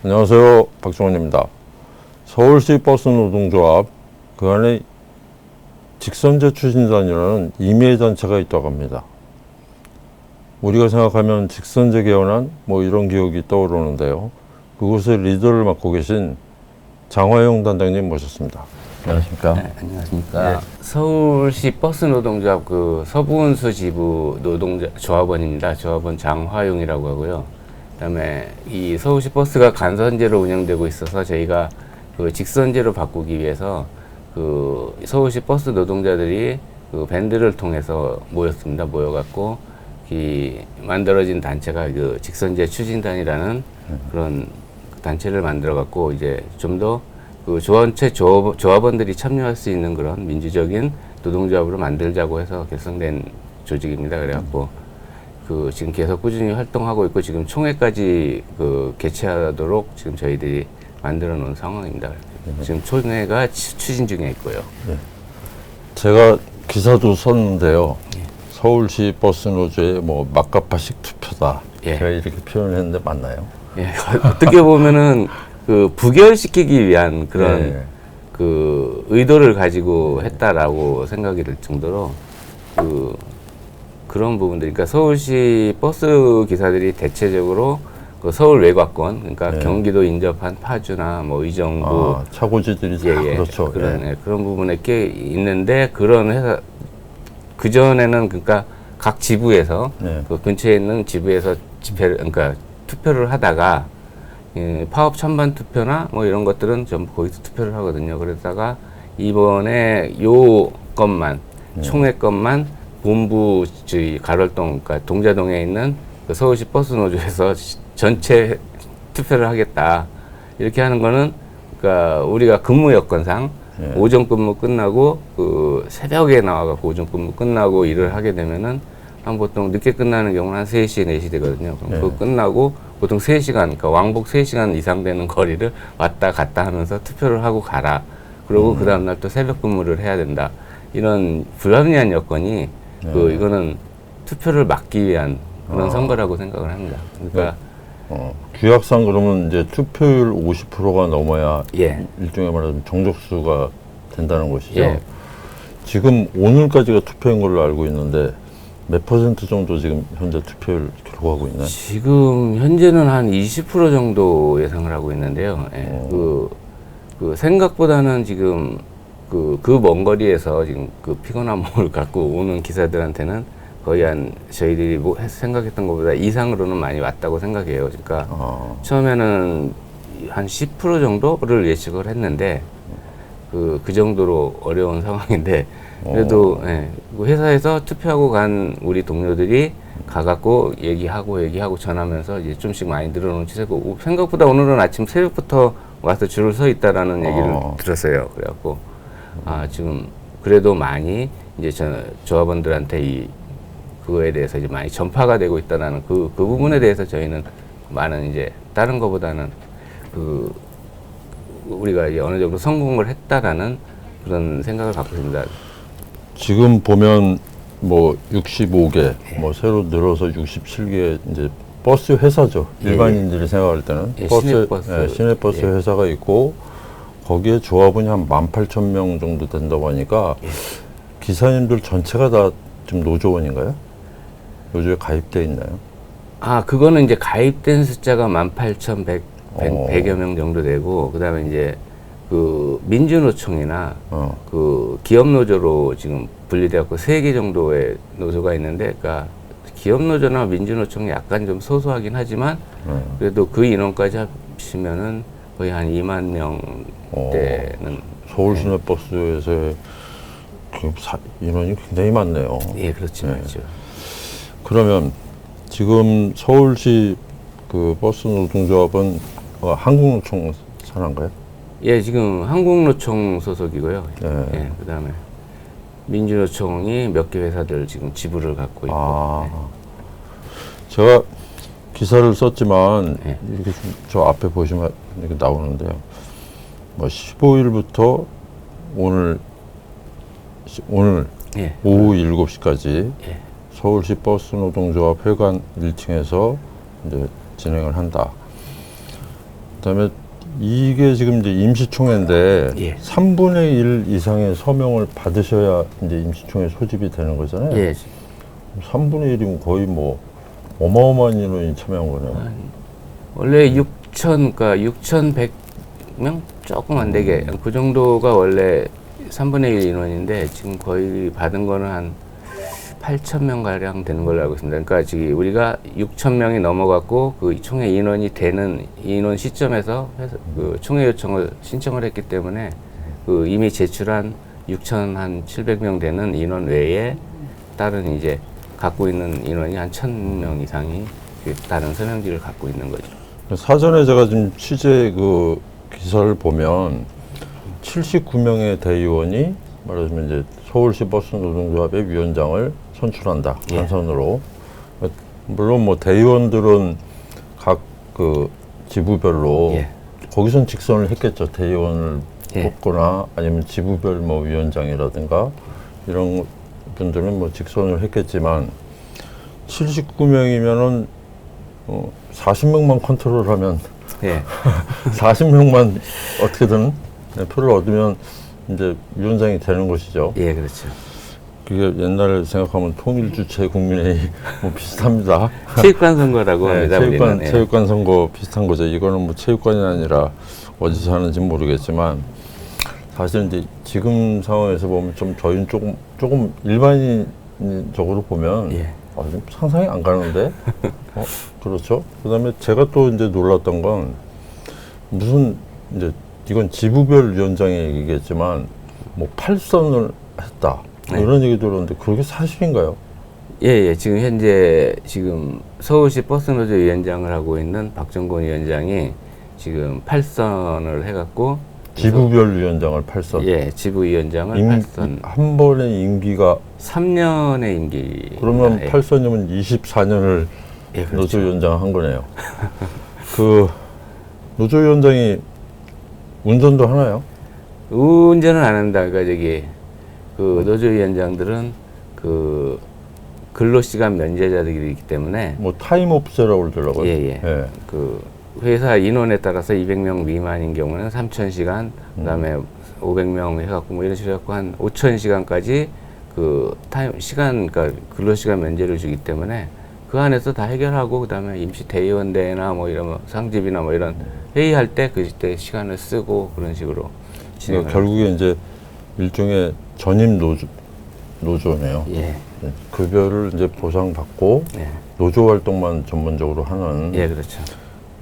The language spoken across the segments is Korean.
안녕하세요, 박종원입니다. 서울시 버스노동조합 그 안에 직선제 추진단이라는 임의단체가 있다고 합니다. 우리가 생각하면 직선제 개헌안 뭐 이런 기억이 떠오르는데요. 그곳의 리더를 맡고 계신 장화영 단장님 모셨습니다. 안녕하십니까? 네, 안녕하십니까? 네. 서울시 버스노동조합 그 서부운수 지부 노동조합원입니다. 조합원 장화용이라고 하고요. 그다음에 이 서울시 버스가 간선제로 운영되고 있어서 저희가 그 직선제로 바꾸기 위해서 그 서울시 버스 노동자들이 그 밴드를 통해서 모였습니다. 모여갖고 이 만들어진 단체가 그 직선제 추진단이라는 그런 단체를 만들어갖고 이제 좀 더 그 전체 조합원들이 참여할 수 있는 그런 민주적인 노동조합으로 만들자고 해서 결성된 조직입니다. 그래갖고 그 지금 계속 꾸준히 활동하고 있고 지금 총회까지 그 개최하도록 지금 저희들이 만들어 놓은 상황입니다. 지금 총회가 추진 중에 있고요. 네. 제가 기사도 썼는데요. 서울시 버스노조의 뭐 막가파식 투표다. 제가 이렇게 표현했는데 맞나요? 예, 어떻게 보면은 그 부결시키기 위한 그런 그 의도를 가지고 했다라고 생각이 들 정도로 그런 부분들, 그러니까 서울시 버스 기사들이 대체적으로 그 서울 외곽권, 그러니까 경기도 인접한 파주나 뭐 의정부, 차고지들이 그렇죠. 그런 그런 부분에 꽤 있는데 그런 회사 그 전에는 그러니까 각 지부에서 그 근처에 있는 지부에서 집회를 그러니까 투표를 하다가 파업 찬반 투표나 뭐 이런 것들은 전부 거기서 투표를 하거든요. 그러다가 이번에 요 것만 총회 것만 본부 저희 가롤동, 그러니까 동자동에 있는 그 서울시 버스 노조에서 전체 투표를 하겠다 이렇게 하는 거는 그러니까 우리가 근무 여건상 오전 근무 끝나고 그 새벽에 나와갖고 오전 근무 끝나고 일을 하게 되면은 한 보통 늦게 끝나는 경우는 한 3시, 4시 되거든요. 그럼 그거 끝나고 보통 3시간, 그러니까 왕복 3시간 이상 되는 거리를 왔다 갔다 하면서 투표를 하고 가라. 그리고 그 다음날 또 새벽 근무를 해야 된다. 이런 불합리한 여건이 이거는 투표를 막기 위한 그런 선거라고 생각을 합니다. 그러니까 규약상 그러면 이제 투표율 50%가 넘어야 일종의 말하자면 정족수가 된다는 것이죠. 지금 오늘까지가 투표인 걸로 알고 있는데 몇 퍼센트 정도 지금 현재 투표율 기록하고 있나요? 지금 현재는 한 20% 정도 예상을 하고 있는데요. 그 생각보다는 지금 그 먼 거리에서 지금 그 피곤한 몸을 갖고 오는 기사들한테는 거의 한 저희들이 뭐 생각했던 것보다 이상으로는 많이 왔다고 생각해요. 그러니까 처음에는 한 10% 정도를 예측을 했는데 그 정도로 어려운 상황인데 그래도 그 회사에서 투표하고 간 우리 동료들이 가갖고 얘기하고 전하면서 이제 좀씩 많이 늘어놓은 추세고 생각보다 오늘은 아침 새벽부터 와서 줄을 서 있다라는 얘기를 들었어요. 그래갖고 지금 그래도 많이 이제 조합원들한테 그거에 대해서 이제 많이 전파가 되고 있다라는 그 부분에 대해서 저희는 많은 이제 다른 거보다는 우리가 이제 어느 정도 성공을 했다라는 그런 생각을 갖고 있습니다. 지금 보면 뭐 65개, 뭐 새로 늘어서 67개 이제 버스 회사죠. 일반인들이 생각할 때는 시내버스 회사가 있고 거기에 조합원이 한 18,000명 정도 된다고 하니까 기사님들 전체가 다 지금 노조원인가요? 노조에 가입돼 있나요? 그거는 이제 가입된 숫자가 18,100여 명 정도 되고 그다음에 이제 그 민주노총이나 그 기업노조로 지금 분리되었고 3개 정도의 노조가 있는데, 그러니까 기업노조나 민주노총이 약간 좀 소소하긴 하지만 그래도 그 인원까지 합치면은 거의 한 2만 명대는 서울시내버스에서의 인원이 굉장히 많네요. 예, 그렇죠, 그렇죠. 그러면 지금 서울시 그 버스 노동조합은 한국노총 산하인가요? 예, 지금 한국노총 소속이고요. 그다음에 민주노총이 몇 개 회사들 지금 지부를 갖고 있고. 제가 기사를 썼지만 이렇게 저 앞에 보시면 이렇게 나오는데요. 뭐 15일부터 오늘 오늘 예. 오후 7시까지 예. 서울시 버스 노동조합 회관 1층에서 이제 진행을 한다. 그다음에 이게 지금 이제 임시총회인데 예. 3분의 1 이상의 서명을 받으셔야 이제 임시총회 소집이 되는 거잖아요. 예. 3분의 1이면 거의 뭐 어마어마한 인원이 참여한 거네요. 원래 6,100명 조금 안 되게 그 정도가 원래 3분의 1 인원인데 지금 거의 받은 거는 한 8,000명 가량 되는 걸로 알고 있습니다. 그러니까 지금 우리가 6,000명이 넘어갔고 그 총회 인원이 되는 인원 시점에서 그 총회 요청을 신청을 했기 때문에 그 이미 제출한 6,700명 되는 인원 외에 다른 이제 갖고 있는 인원이 한 1,000명 이상이 그 다른 서명지를 갖고 있는 거죠. 사전에 제가 지금 취재 그 기사를 보면 79명의 대의원이 말하자면 이제 서울시 버스 노동조합의 위원장을 선출한다. 단선으로. 물론 뭐 대의원들은 각 그 지부별로 거기선 직선을 했겠죠. 대의원을 뽑거나 아니면 지부별 뭐 위원장이라든가 이런 분들은 뭐 직선을 했겠지만 79명이면은 40명만 컨트롤하면 40명만 어떻게든 표를 얻으면 이제 위원장이 되는 것이죠. 예, 그렇죠. 그게 옛날에 생각하면 통일주체 국민회의 뭐 비슷합니다. 체육관 선거라고 합니다. 체육관 선거 비슷한 거죠. 이거는 뭐 체육관이 아니라 어디서 하는지 모르겠지만 사실 이제 지금 상황에서 보면 좀 저희는 조금 일반인적으로 보면 좀 상상이 안 가는데 그렇죠. 그다음에 제가 또 이제 놀랐던 건 무슨 이제 이건 지부별 위원장의 얘기겠지만 뭐 8선을 했다. 이런 얘기 들었는데 그게 사실인가요? 예. 지금 현재 서울시 버스노조 위원장을 하고 있는 박정곤 위원장이 지금 8선을 해갖고 지부별 위원장을 8선. 예, 지부위원장을 8선. 한 번의 임기가 3년의 임기. 그러면 8선이면 24년을 그렇죠. 노조위원장 한 거네요. 그 노조위원장이 운전도 하나요? 운전은 안 한다. 그러니까 그 노조위원장들은 그 근로시간 면제자들이기 때문에 뭐 타임오프제라고 그러더라고요. 예. 그 회사 인원에 따라서 200명 미만인 경우는 3,000시간, 그다음에 500명 해갖고 뭐 이런 식으로 해갖고 한 5,000시간까지 그 그러니까 근로시간 면제를 주기 때문에 그 안에서 다 해결하고 그다음에 임시 대의원대회나 뭐 이런 상집이나 뭐 이런 회의할 때 그때 시간을 쓰고 그런 식으로 그러니까 결국에 이제 일종의 전임 노조네요. 예. 급여를 이제 보상받고 노조 활동만 전문적으로 하는 그렇죠.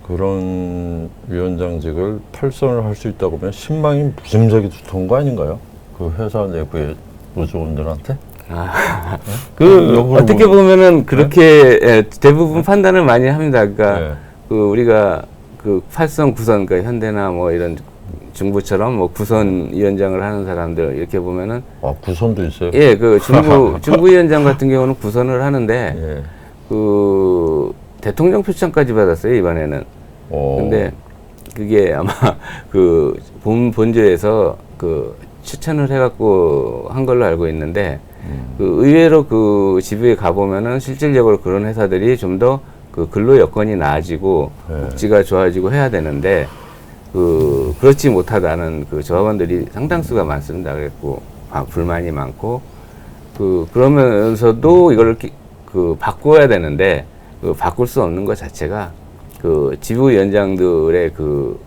그런 위원장직을 8선을 할 수 있다고 하면 신망이 무지무지하게 두터운 거 아닌가요? 그 회사 내부의 노조원들한테? 어떻게 보면은 그렇게 대부분 판단을 많이 합니다. 그러니까 그 우리가 그 8선, 9선, 그러니까 현대나 뭐 이런 중부처럼 뭐 9선 위원장을 하는 사람들 이렇게 보면은 9선도 있어요? 예, 그 중부위원장 같은 경우는 9선을 하는데 그 대통령 표창까지 받았어요, 이번에는. 근데 그게 아마 그 본조에서 그 추천을 해갖고 한 걸로 알고 있는데 그 의외로 그 지부에 가보면은 실질적으로 그런 회사들이 좀 더 그 근로 여건이 나아지고 복지가 좋아지고 해야 되는데 그렇지 못하다는 그 조합원들이 상당수가 많습니다. 그랬고 불만이 많고 그러면서도 이걸 바꿔야 되는데 바꿀 수 없는 것 자체가 그 지부위원장들의 그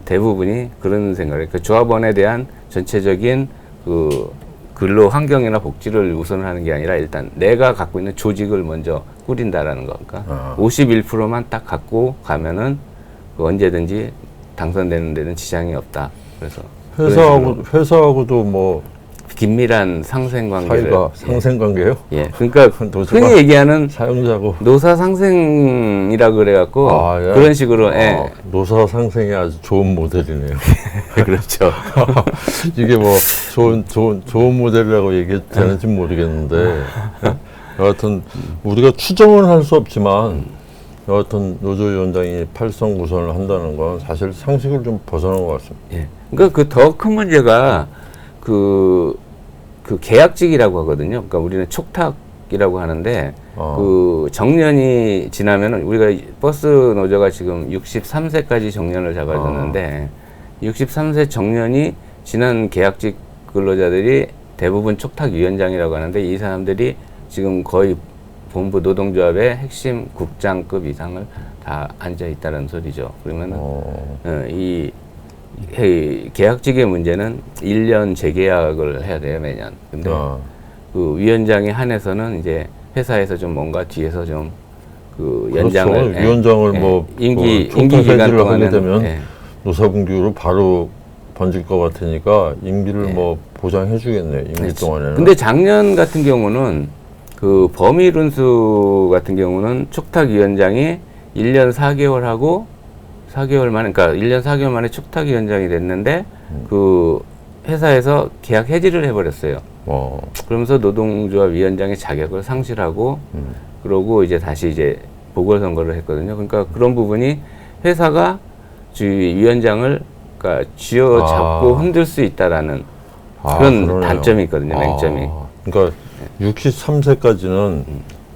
대부분이 그런 생각을 그 조합원에 대한 전체적인 그 근로 환경이나 복지를 우선을 하는 게 아니라 일단 내가 갖고 있는 조직을 먼저 꾸린다라는 거. 그러니까 51%만 딱 갖고 가면은 언제든지 당선되는 데는 지장이 없다. 그래서 회사하고도 뭐 긴밀한 상생관계를 사이가 상생관계요? 예, 그러니까 흔히 얘기하는 사용자고 노사 상생이라 그래갖고 그런 식으로 노사 상생이 아주 좋은 모델이네요. 그렇죠. 이게 뭐 좋은 모델이라고 얘기해도 되는지 모르겠는데 여하튼 우리가 추정은 할 수 없지만 여하튼 노조위원장이 8선 9선을 한다는 건 사실 상식을 좀 벗어난 것 같습니다. 예. 그러니까 그 더 큰 문제가 그 그 계약직이라고 하거든요. 그러니까 우리는 촉탁이라고 하는데 그 정년이 지나면은 우리가 버스 노조가 지금 63세까지 정년을 잡아줬는데 63세 정년이 지난 계약직 근로자들이 대부분 촉탁위원장이라고 하는데 이 사람들이 지금 거의 본부 노동조합의 핵심 국장급 이상을 다 앉아 있다는 소리죠. 그러면은 이 계약직의 문제는 1년 재계약을 해야 돼요, 매년. 근데 그 위원장에 한해서는 이제 회사에서 좀 뭔가 뒤에서 좀 그 연장을 그렇죠. 위원장을 뭐 임기 촉탁 기간 해지를 하게 동안은 되면 노사분규로 바로 번질 것 같으니까 임기를 뭐 보장해 주겠네, 임기 그렇지. 동안에는. 근데 작년 같은 경우는 그 범위 run수 같은 경우는 촉탁위원장이 1년 4개월 하고 4개월 만에, 그러니까 1년 4개월 만에 촉탁위원장이 됐는데 그 회사에서 계약 해지를 해버렸어요. 그러면서 노동조합 위원장의 자격을 상실하고 그러고 이제 다시 이제 보궐선거를 했거든요. 그러니까 그런 부분이 회사가 위원장을 그러니까 쥐어잡고 흔들 수 있다라는 그런 그러네요. 단점이 있거든요. 맹점이. 그러니까 63세까지는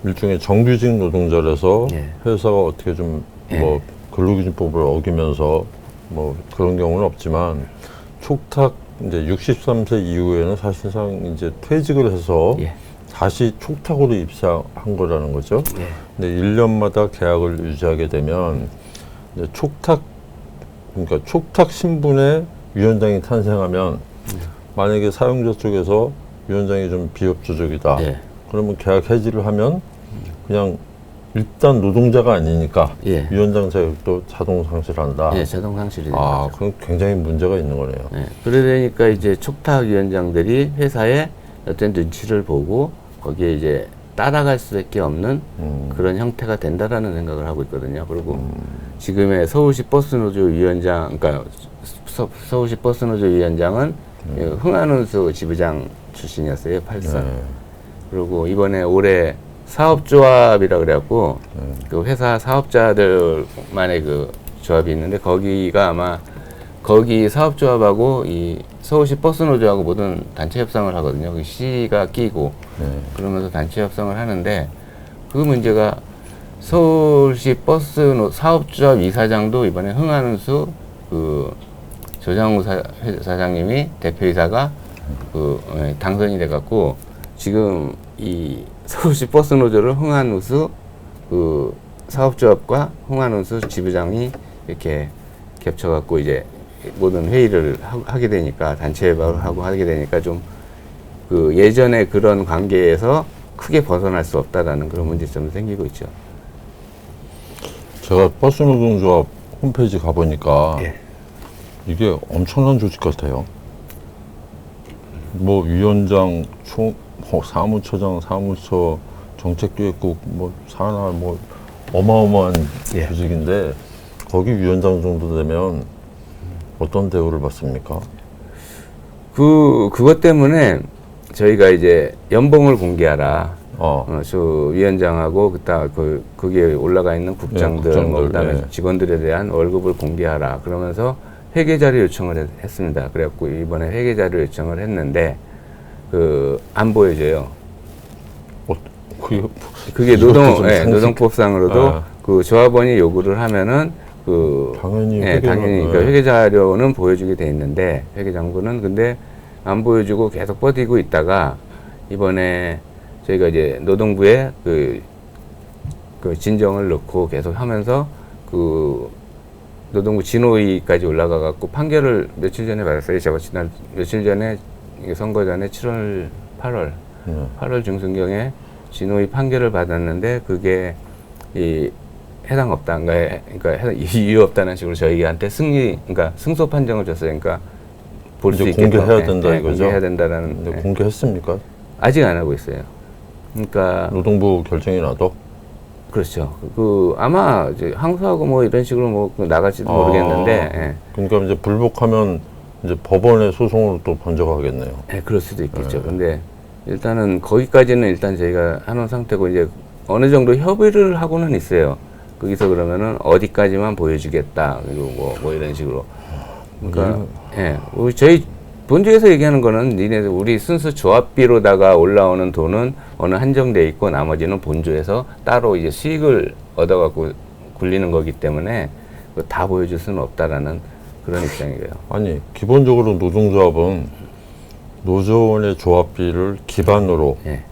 일종의 정규직 노동자라서 회사가 어떻게 좀 뭐 근로기준법을 어기면서 뭐 그런 경우는 없지만 촉탁 이제 63세 이후에는 사실상 이제 퇴직을 해서 다시 촉탁으로 입사한 거라는 거죠. 근데 1년마다 계약을 유지하게 되면 이제 그러니까 촉탁 신분의 위원장이 탄생하면 만약에 사용자 쪽에서 위원장이 좀 비협조적이다. 그러면 계약 해지를 하면 그냥 일단 노동자가 아니니까 위원장 자격도 자동 상실한다. 자동 상실이 됩니다. 그럼 굉장히 문제가 있는 거네요. 그러니까 이제 촉탁 위원장들이 회사에 어떤 눈치를 보고 거기에 이제 따라갈 수밖에 없는 그런 형태가 된다라는 생각을 하고 있거든요. 그리고 지금의 서울시 버스노조 위원장, 그러니까 서울시 버스노조 위원장은 흥한운수 지부장 출신이었어요. 84. 그리고 이번에 올해 사업조합이라 그래갖고 그 회사 사업자들만의 그 조합이 있는데 거기가 아마 거기 사업조합하고 이 서울시 버스노조하고 모든 단체 협상을 하거든요. 그 시가 끼고 그러면서 단체 협상을 하는데 그 문제가 서울시 버스 사업조합 이사장도 이번에 흥한운수 그 조장우 사장님이 대표이사가 그 당선이 돼갖고 지금 이 서울시 버스노조를 흥한운수 그 사업조합과 흥한운수 지부장이 이렇게 겹쳐갖고 이제 모든 회의를 하게 되니까 단체 회의하고 하게 되니까 좀 그 예전에 그런 관계에서 크게 벗어날 수 없다라는 그런 문제점도 생기고 있죠. 제가 버스노동조합 홈페이지 가보니까 이게 엄청난 조직 같아요. 뭐 위원장, 사무처장, 사무처, 정책기획국, 뭐 산하, 뭐 어마어마한 조직인데 거기 위원장 정도 되면 어떤 대우를 받습니까? 그것 때문에 저희가 이제 연봉을 공개하라. 저 위원장하고 거기에 올라가 있는 국장들, 뭐 그다음에 직원들에 대한 월급을 공개하라. 그러면서 회계 자료 요청을 했습니다. 그래갖고 이번에 회계 자료 요청을 했는데 안 보여줘요. 그게 노동법상으로도 그 조합원이 요구를 하면은 당연히 그러니까 회계 자료는 보여주게 돼 있는데 회계 장부는 근데 안 보여주고 계속 버티고 있다가 이번에 저희가 이제 노동부에 그 진정을 넣고 계속 하면서 그 노동부 진호위까지 올라가 갖고 판결을 며칠 전에 받았어요. 제가 지난 며칠 전에 선거 전에 7월, 8월 중순경에 진호위 판결을 받았는데 그게 해당 없다. 그러니까 이유 없다는 식으로 저희한테 그러니까 승소 판정을 줬어요. 그러니까 볼 수 있게 공개해야 된다 이거죠. 공개해야 된다라는. 공개했습니까? 아직 안 하고 있어요. 그러니까 노동부 결정이 나도. 그렇죠. 아마 이제 항소하고 뭐 이런 식으로 뭐 나갈지도 모르겠는데. 그러니까 이제 불복하면 이제 법원의 소송으로 또 번져가겠네요. 그럴 수도 있겠죠. 근데 일단은 거기까지는 일단 저희가 해놓은 상태고 이제 어느 정도 협의를 하고는 있어요. 거기서 그러면은 어디까지만 보여주겠다. 그리고 뭐 이런 식으로. 그러니까, 저희 본주에서 얘기하는 거는 니네들 우리 순수 조합비로다가 올라오는 돈은 어느 한정돼 있고 나머지는 본주에서 따로 이제 수익을 얻어갖고 굴리는 거기 때문에 다 보여줄 수는 없다라는 그런 입장이에요. 아니 기본적으로 노동조합은 노조원의 조합비를 기반으로 예.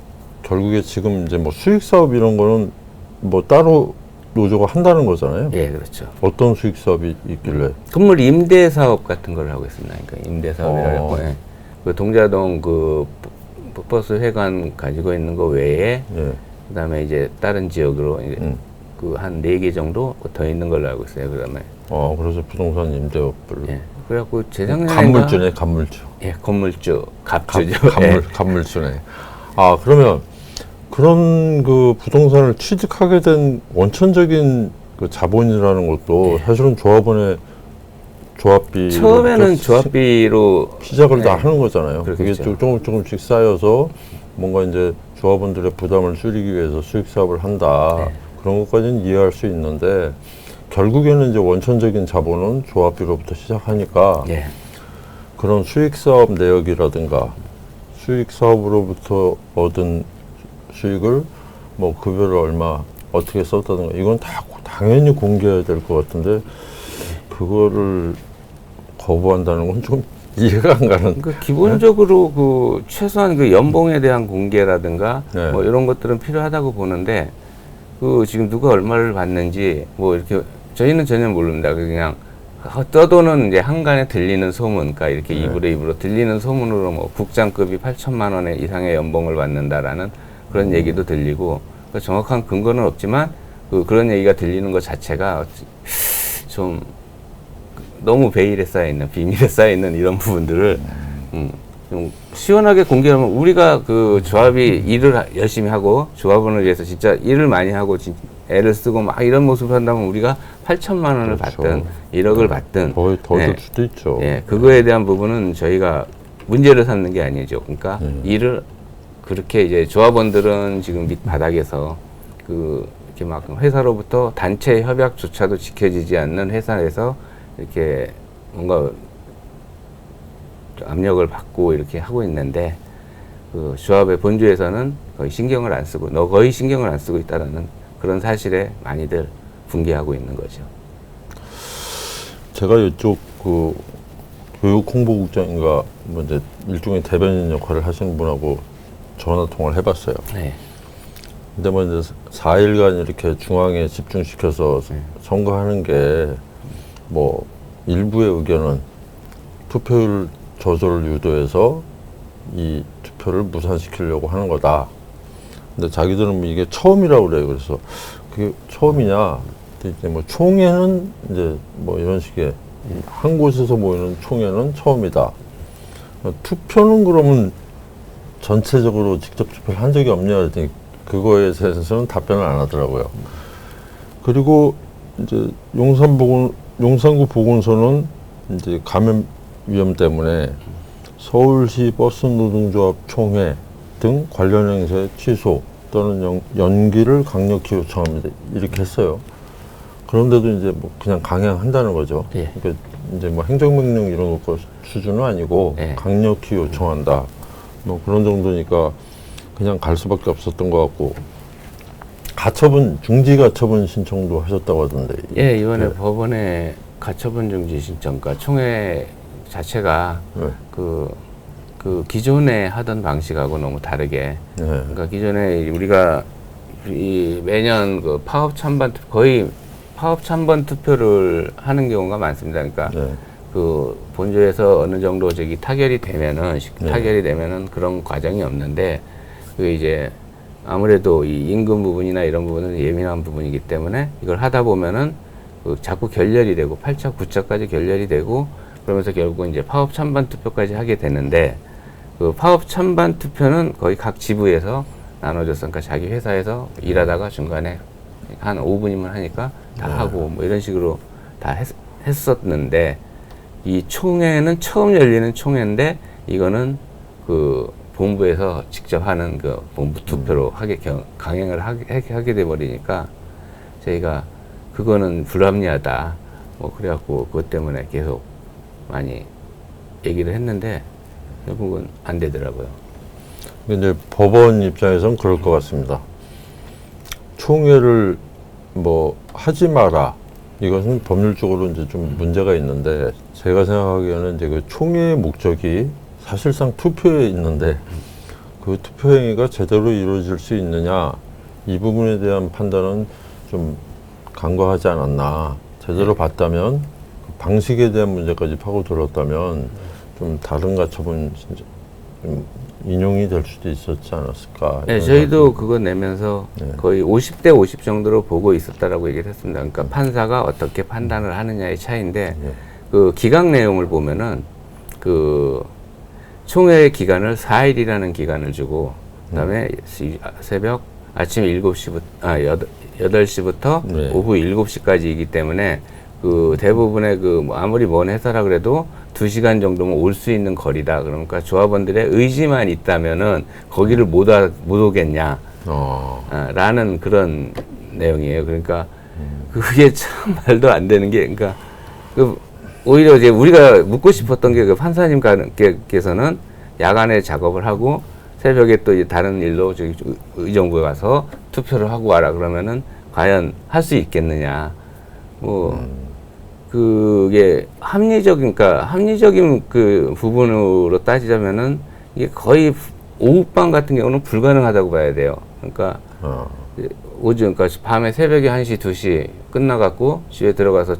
결국에 지금 이제 뭐 수익 사업 이런 거는 뭐 따로 노조가 한다는 거잖아요. 예, 그렇죠. 어떤 수익 사업이 있길래? 건물 임대 사업 같은 걸 하고 있습니다. 그러니까 임대 사업이라고. 예. 그 동자동 그 버스 회관 가지고 있는 거 외에 예. 그다음에 이제 다른 지역으로 이제 그 한 4개 정도 더 있는 걸로 알고 있어요. 그다음에 그래서 부동산 임대업을. 예. 그래갖고 재작년에 간물주네, 간물주. 예, 건물주, 갑주죠. 간물주네. 그러면 그런 그 부동산을 취득하게 된 원천적인 그 자본이라는 것도 사실은 조합원의 조합비 처음에는 조합비로 시작을 다 하는 거잖아요. 그렇겠죠. 그게 조금씩 쌓여서 뭔가 이제 조합원들의 부담을 줄이기 위해서 수익 사업을 한다. 그런 것까지는 이해할 수 있는데 결국에는 이제 원천적인 자본은 조합비로부터 시작하니까 그런 수익 사업 내역이라든가 수익 사업으로부터 얻은 수익을 뭐 급여를 얼마 어떻게 썼다든가 이건 다 당연히 공개해야 될 것 같은데 그거를 거부한다는 건 좀 이해가 안 가는. 그러니까 기본적으로 그 최소한 그 연봉에 대한 공개라든가 뭐 이런 것들은 필요하다고 보는데 그 지금 누가 얼마를 받는지 뭐 이렇게 저희는 전혀 모릅니다. 그냥 떠도는 이제 한간에 들리는 소문, 그러니까 이렇게 입으로 들리는 소문으로 뭐 국장급이 8천만 원 이상의 연봉을 받는다라는 그런 얘기도 들리고 그러니까 정확한 근거는 없지만 그런 얘기가 들리는 것 자체가 좀 너무 베일에 쌓여있는 비밀에 쌓여있는 이런 부분들을 좀 시원하게 공개하면 우리가 그 조합이 일을 열심히 하고 조합원을 위해서 진짜 일을 많이 하고 애를 쓰고 막 이런 모습을 한다면 우리가 8천만 원을 받든 1억을 받든 거의 더 줄 수도 있죠. 예, 그거에 대한 부분은 저희가 문제를 삼는 게 아니죠. 그러니까 일을 그렇게 이제 조합원들은 지금 밑바닥에서 이렇게 막 회사로부터 단체 협약조차도 지켜지지 않는 회사에서 이렇게 뭔가 압력을 받고 이렇게 하고 있는데 그 조합의 본주에서는 거의 신경을 안 쓰고 거의 신경을 안 쓰고 있다라는 그런 사실에 많이들 분개하고 있는 거죠. 제가 이쪽 그 교육 홍보국장인가 뭐 이제 일종의 대변인 역할을 하시는 분하고 전화 통화를 해봤어요. 네. 근데 뭐 이제 4일간 이렇게 중앙에 집중시켜서 선거하는 게 뭐 일부의 의견은 투표율 저조를 유도해서 이 투표를 무산시키려고 하는 거다. 근데 자기들은 뭐 이게 처음이라고 그래요. 그래서 그게 처음이냐? 이제 뭐 총회는 이제 뭐 이런 식의 한 곳에서 모이는 총회는 처음이다. 투표는 그러면 전체적으로 직접 투표를 한 적이 없냐 그랬더니 그거에 대해서는 답변을 안 하더라고요. 그리고 이제 용산구 보건소는 이제 감염 위험 때문에 서울시 버스 노동조합 총회 등 관련 행사의 취소 또는 연기를 강력히 요청합니다. 이렇게 했어요. 그런데도 이제 뭐 그냥 강행한다는 거죠. 그러니까 이제 뭐 행정명령 이런 것 수준은 아니고 강력히 요청한다. 뭐 그런 정도니까 그냥 갈 수밖에 없었던 것 같고 중지 가처분 신청도 하셨다고 하던데. 예, 이번에 법원에 가처분 중지 신청, 그러니까 총회 자체가 그 기존에 하던 방식하고 너무 다르게, 그러니까 기존에 우리가 매년 그 파업 찬반 거의 파업 찬반 투표를 하는 경우가 많습니다. 그러니까 그 본주에서 어느 정도 타결이 되면은 그런 과정이 없는데 그 이제 아무래도 이 임금 부분이나 이런 부분은 예민한 부분이기 때문에 이걸 하다 보면은 자꾸 결렬이 되고 8차, 9차까지 결렬이 되고 그러면서 결국은 이제 파업 찬반 투표까지 하게 되는데 그 파업 찬반 투표는 거의 각 지부에서 나눠져서 그러니까 자기 회사에서 일하다가 중간에 한 5분이면 하니까 다 하고 뭐 이런 식으로 다 했었는데 이 총회는 처음 열리는 총회인데 이거는 그 본부에서 직접 하는 그 본부 투표로 강행을 하게 돼 버리니까 저희가 그거는 불합리하다. 뭐 그래갖고 그것 때문에 계속 많이 얘기를 했는데 결국은 안 되더라고요. 근데 법원 입장에선 그럴 것 같습니다. 총회를 뭐 하지 마라. 이것은 법률적으로 이제 좀 문제가 있는데, 제가 생각하기에는 이제 그 총회의 목적이 사실상 투표에 있는데 그 투표 행위가 제대로 이루어질 수 있느냐, 이 부분에 대한 판단은 좀 간과하지 않았나. 제대로 봤다면, 그 방식에 대한 문제까지 파고들었다면 좀 다른 가처분 좀 인용이 될 수도 있었지 않았을까. 네, 저희도 그거 내면서 거의 50대 50 정도로 보고 있었다라고 얘기를 했습니다. 그러니까 판사가 어떻게 판단을 하느냐의 차이인데, 그 기각 내용을 보면은 그 총회 기간을 4일이라는 기간을 주고, 그다음에 새벽 아침 7시부터 8시부터 오후 7시까지이기 때문에 그 대부분의 그 뭐 아무리 먼 회사라 그래도 2시간 정도면 올 수 있는 거리다. 그러니까 조합원들의 의지만 있다면은 거기를 못 오겠냐. 라는 그런 내용이에요. 그러니까 그게 참 말도 안 되는 게, 그러니까 그 오히려 이제 우리가 묻고 싶었던 게, 그 판사님께서는 야간에 작업을 하고 새벽에 또 이제 다른 일로 저기 의정부에 가서 투표를 하고 와라 그러면은 과연 할 수 있겠느냐. 뭐 그게 합리적인 그 부분으로 따지자면은 이게 거의 오후방 같은 경우는 불가능하다고 봐야 돼요. 그러니까 그러니까 밤에 새벽에 1시, 2시 끝나갖고 집에 들어가서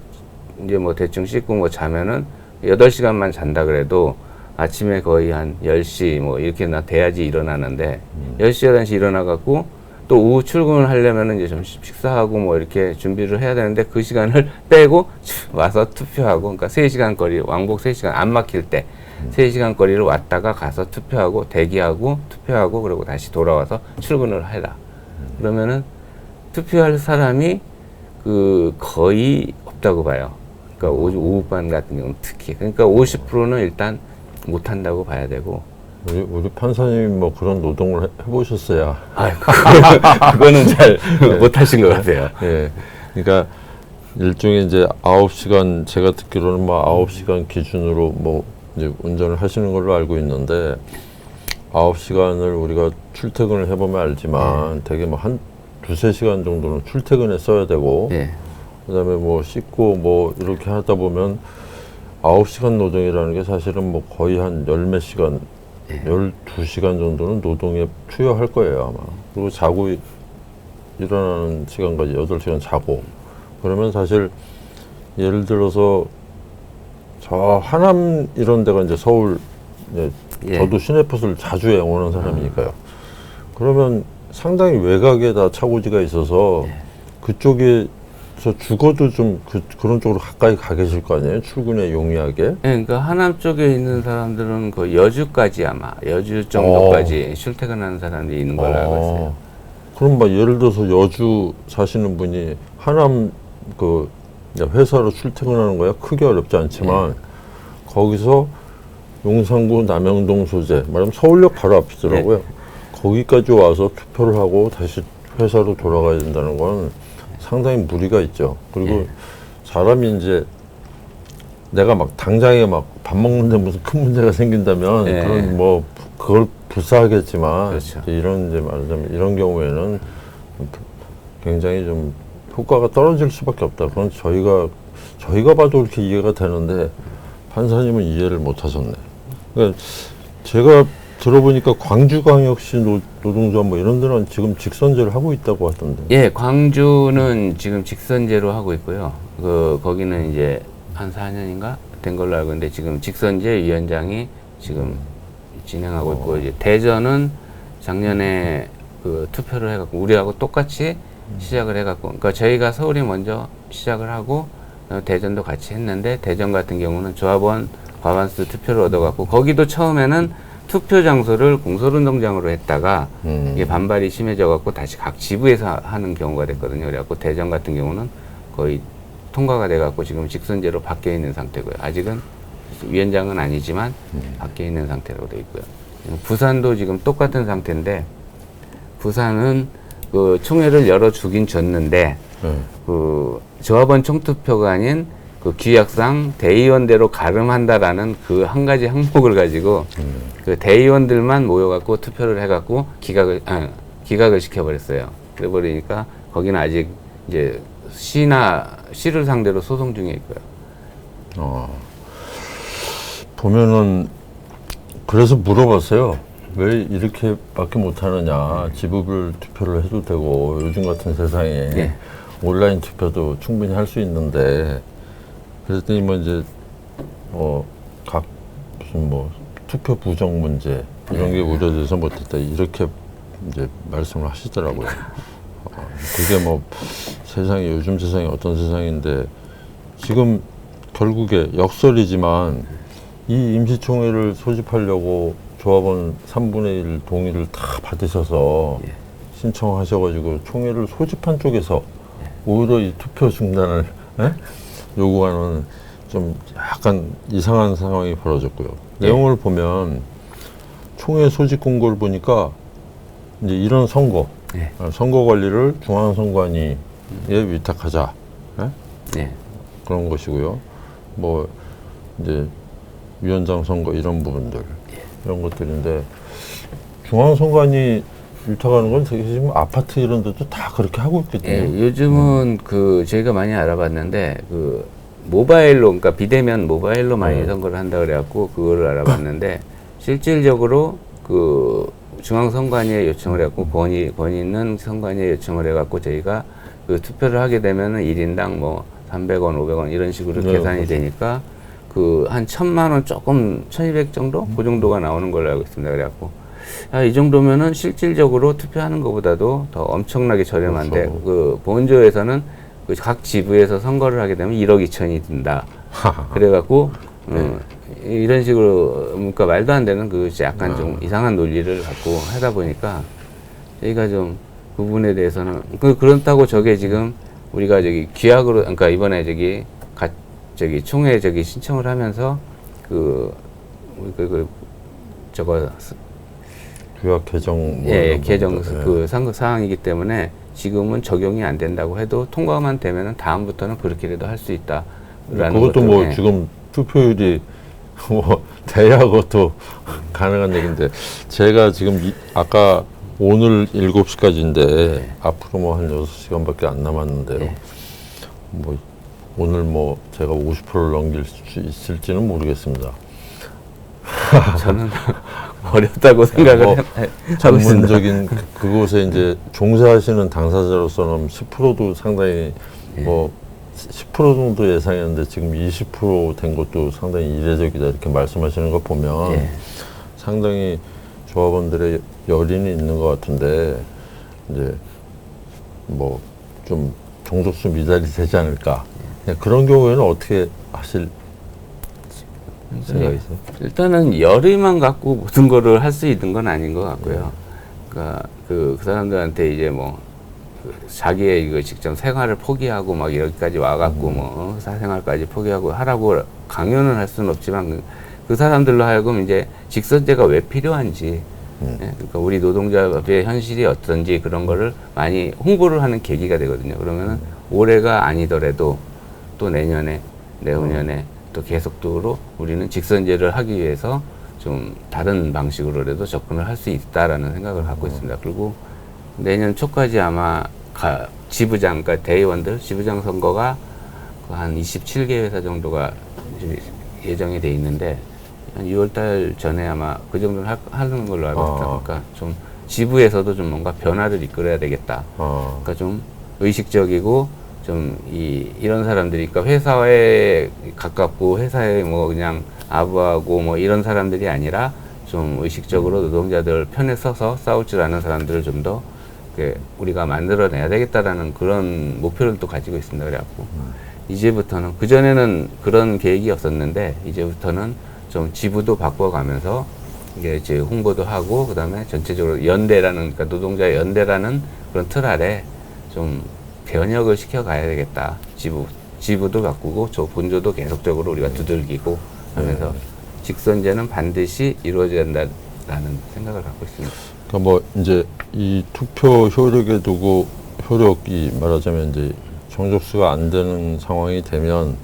이제 뭐 대충 씻고 뭐 자면은 8시간만 잔다 그래도 아침에 거의 한 10시 뭐 이렇게 돼야지 일어나는데 10시, 11시 일어나갖고 또 오후 출근을 하려면은 이제 좀 식사하고 뭐 이렇게 준비를 해야 되는데 그 시간을 빼고 와서 투표하고, 그러니까 3시간 거리, 왕복 3시간 안 막힐 때 3시간 거리를 왔다가 가서 투표하고 대기하고 투표하고 그리고 다시 돌아와서 출근을 해라. 그러면은 투표할 사람이 그 거의 없다고 봐요. 그러니까 오후반 같은 경우는 특히. 그러니까 50%는 일단 못 한다고 봐야 되고. 우리 판사님 뭐 그런 노동을 해보셨어야. 그거는 잘 못하신 것 같아요. 예. 그러니까 일종의 이제 9시간, 제가 듣기로는 뭐 9시간 기준으로 뭐 이제 운전을 하시는 걸로 알고 있는데, 9시간을 우리가 출퇴근을 해보면 알지만 되게 뭐 한 2-3시간 정도는 출퇴근에 써야 되고, 그다음에 뭐 씻고 뭐 이렇게 하다 보면 9시간 노동이라는 게 사실은 뭐 거의 한 10몇 시간, 12시간 정도는 노동에 투여할 거예요, 아마. 그리고 자고 일어나는 시간까지 8시간 자고. 그러면 사실 예를 들어서 저 하남 이런 데가 이제 서울, 저도 시내버스를 자주 애용하는 사람이니까요. 그러면 상당히 외곽에 다 차고지가 있어서 그쪽에서 죽어도 좀 그런 쪽으로 가까이 가 계실 거 아니에요? 출근에 용이하게. 그러니까 하남 쪽에 있는 사람들은 거의 여주까지 아마 여주 정도까지 출퇴근하는 사람들이 있는 걸로 알고 있어요. 그럼 막 예를 들어서 여주 사시는 분이 하남 그 회사로 출퇴근하는 거야 크게 어렵지 않지만 거기서 용산구 남영동 소재, 말하면 서울역 바로 앞이더라고요. 거기까지 와서 투표를 하고 다시 회사로 돌아가야 된다는 건 상당히 무리가 있죠. 그리고 사람이 이제 내가 막 당장에 막 밥 먹는데 무슨 큰 문제가 생긴다면 그런 뭐 그걸 불사하겠지만, 그렇죠. 이런 이제 말하자면 이런 경우에는 굉장히 좀 효과가 떨어질 수밖에 없다. 그건 저희가 봐도 그렇게 이해가 되는데 판사님은 이해를 못 하셨네. 그러니까 제가 들어보니까 광주광역시 노동조합 뭐 이런 데는 지금 직선제를 하고 있다고 하던데. 예, 광주는 지금 직선제로 하고 있고요. 거기는 이제 한 4년인가 된 걸로 알고 있는데 지금 직선제 위원장이 지금 진행하고 있고, 이제 대전은 작년에 그 투표를 해갖고 우리하고 똑같이 시작을 해갖고, 그러니까 저희가 서울이 먼저 시작을 하고 대전도 같이 했는데, 대전 같은 경우는 조합원 과반수 투표를 얻어갖고, 거기도 처음에는 투표 장소를 공설운동장으로 했다가 이게 반발이 심해져갖고 다시 각 지부에서 하는 경우가 됐거든요. 그래갖고 대전 같은 경우는 거의 통과가 돼갖고 지금 직선제로 바뀌어 있는 상태고요. 아직은 위원장은 아니지만 바뀌어 있는 상태라고 되어 있고요. 부산도 지금 똑같은 상태인데, 부산은 그 총회를 열어주긴 줬는데 그 조합원 총투표가 아닌 그 규약상 대의원대로 가름한다라는 그 한 가지 항목을 가지고 그 대의원들만 모여갖고 투표를 해갖고 기각을 시켜버렸어요. 그래버리니까 거기는 아직 이제 시를 상대로 소송 중에 있고요. 보면은 그래서 물어봤어요. 왜 이렇게밖에 못하느냐. 지부별 투표를 해도 되고 요즘 같은 세상에 예. 온라인 투표도 충분히 할 수 있는데 그랬더니 뭐 이제 각 무슨 뭐 투표 부정 문제 이런 게 우려돼서 못했다 이렇게 이제 말씀을 하시더라고요. 그게 뭐 세상이 요즘 세상이 어떤 세상인데 지금 결국에 역설이지만 이 임시총회를 소집하려고 조합원 3분의 1 동의를 다 받으셔서 신청하셔가지고 총회를 소집한 쪽에서 오히려 이 투표 중단을 요구하는 좀 약간 이상한 상황이 벌어졌고요. 내용을 보면 총회 소집 공고를 보니까 이제 이런 선거, 선거 관리를 중앙선관위에 위탁하자. 그런 것이고요. 뭐 이제 위원장 선거 이런 부분들 이런 것들인데 중앙선관위 위탁하는 건 되게 지금 아파트 이런 데도 다 그렇게 하고 있거든요. 요즘은 그 저희가 많이 알아봤는데 그 모바일로 그러니까 비대면 모바일로 많이 선거를 한다 그래갖고 그거를 알아봤는데 실질적으로 그 중앙선관위에 요청을 해갖고 권위 있는 선관위에 요청을 해갖고 저희가 그 투표를 하게 되면은 1인당 뭐 300원, 500원 이런 식으로 계산이 되니까 그 한 1,000만 원 조금 1,200 정도? 그 정도가 나오는 걸로 알고 있습니다. 그래갖고 이 정도면은 실질적으로 투표하는 것보다도 더 엄청나게 저렴한데 그렇죠. 그 본조에서는 그 각 지부에서 선거를 하게 되면 1억 2천이 든다. 그래갖고 이런 식으로 그러니까 말도 안 되는 그 약간 좀 이상한 논리를 갖고 하다 보니까 저희가 좀 그 부분에 대해서는 그렇다고 저게 지금 우리가 저기 규약으로 그러니까 이번에 저기 총회 저기 신청을 하면서 저거 규약 개정 개정 그 상급 사항이기 때문에 지금은 적용이 안 된다고 해도 통과만 되면은 다음부터는 그렇게라도 할 수 있다라는 그것도 뭐 지금 투표율이 뭐 돼야 그것도 가능한 얘기인데 제가 지금 아까 오늘 7시까지인데 앞으로 뭐 한 6시간밖에 안 남았는데요. 뭐 오늘 뭐 제가 50%를 넘길 수 있을지는 모르겠습니다. 저는 어렵다고 생각을 하고 있습니다. 전문적인 그곳에 이제 종사하시는 당사자로서는 10%도 상당히 뭐 10% 정도 예상했는데 지금 20% 된 것도 상당히 이례적이다 이렇게 말씀하시는 거 보면 상당히 조합원들의 열의는 있는 것 같은데 이제 뭐 좀 종족수 미달이 되지 않을까 그런 경우에는 어떻게 하실 생각이세요? 일단은 열의만 갖고 모든 거를 할 수 있는 건 아닌 것 같고요. 그러니까 그 사람들한테 이제 뭐 자기의 이거 직접 생활을 포기하고 막 여기까지 와갖고 뭐 사생활까지 포기하고 하라고 강요는 할 수는 없지만 그 사람들로 하여금 이제 직선제가 왜 필요한지 그러니까 우리 노동자의 현실이 어떤지 그런 거를 많이 홍보를 하는 계기가 되거든요. 그러면은 올해가 아니더라도 또 내년에 내후년에 또 계속적으로 우리는 직선제를 하기 위해서 좀 다른 방식으로라도 접근을 할 수 있다라는 생각을 갖고 있습니다. 그리고 내년 초까지 아마 지부장, 그러니까 대의원들 지부장 선거가 한 27개 회사 정도가 예정이 돼 있는데 한 6월달 전에 아마 그 정도는 하는 걸로 알고 있다. 그러니까 좀 지부에서도 좀 뭔가 변화를 이끌어야 되겠다. 그러니까 좀 의식적이고 좀 이런 사람들이 그러니까 회사에 가깝고 회사에 뭐 그냥 아부하고 뭐 이런 사람들이 아니라 좀 의식적으로 노동자들 편에 서서 싸울 줄 아는 사람들을 좀 더 우리가 만들어내야 되겠다라는 그런 목표를 또 가지고 있습니다. 그래갖고 이제부터는 그전에는 그런 계획이 없었는데 이제부터는 좀 지부도 바꿔가면서 이게 이제 홍보도 하고 그다음에 전체적으로 연대라는 그러니까 노동자 연대라는 그런 틀 아래 좀 변혁을 시켜가야 되겠다. 지부도 바꾸고 저 본조도 계속적으로 우리가 두들기고 하면서 직선제는 반드시 이루어져야 된다라는 생각을 갖고 있습니다. 그러니까 뭐 이제 이 투표 효력에 두고 효력이 말하자면 이제 정족수가 안 되는 상황이 되면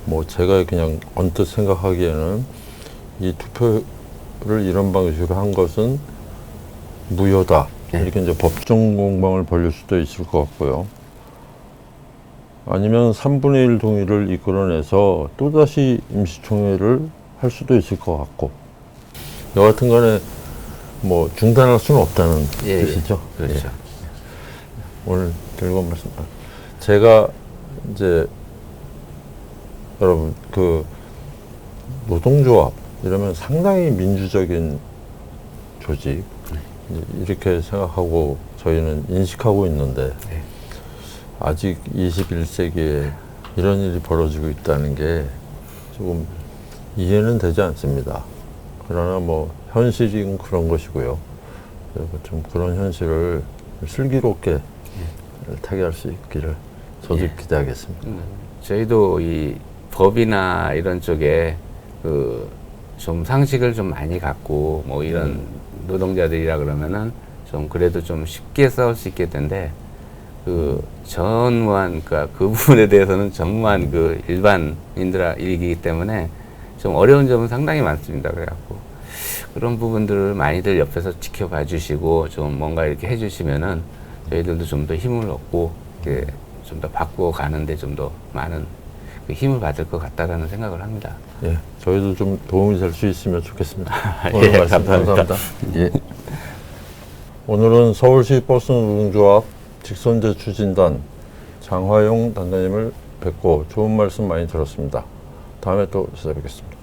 뭐 제가 그냥 언뜻 생각하기에는 이 투표를 이런 방식으로 한 것은 무효다. 이렇게 이제 법정 공방을 벌일 수도 있을 것 같고요. 아니면 3분의 1 동의를 이끌어내서 또다시 임시총회를 할 수도 있을 것 같고, 여하튼 간에 뭐 중단할 수는 없다는 뜻이죠. 그렇죠. 예. 오늘 결국 말씀, 제가 이제 여러분 그 노동조합 이러면 상당히 민주적인 조직 이렇게 생각하고 저희는 인식하고 있는데 아직 21세기에 이런 일이 벌어지고 있다는 게 조금 이해는 되지 않습니다. 그러나 뭐 현실인 그런 것이고요. 그래서 좀 그런 현실을 슬기롭게 타개할 수 있기를 저도 기대하겠습니다. 저희도 이 법이나 이런 쪽에 그 좀 상식을 좀 많이 갖고 뭐 이런 노동자들이라 그러면은 좀 그래도 좀 쉽게 싸울 수 있게 된데 그 전무한 그러니까 그 부분에 대해서는 전무한 그 일반인들이기 때문에 좀 어려운 점은 상당히 많습니다. 그래갖고 그런 부분들을 많이들 옆에서 지켜봐 주시고 좀 뭔가 이렇게 해주시면은 저희들도 좀 더 힘을 얻고 좀 더 바꾸어 가는데 좀 더 많은 그 힘을 받을 것 같다라는 생각을 합니다. 예, 저희도 좀 도움이 될 수 있으면 좋겠습니다. 예, 오늘 말씀 감사합니다. 예. 오늘은 서울시 버스 노동조합 직선제 추진단 장화용 단장님을 뵙고 좋은 말씀 많이 들었습니다. 다음에 또 찾아뵙겠습니다.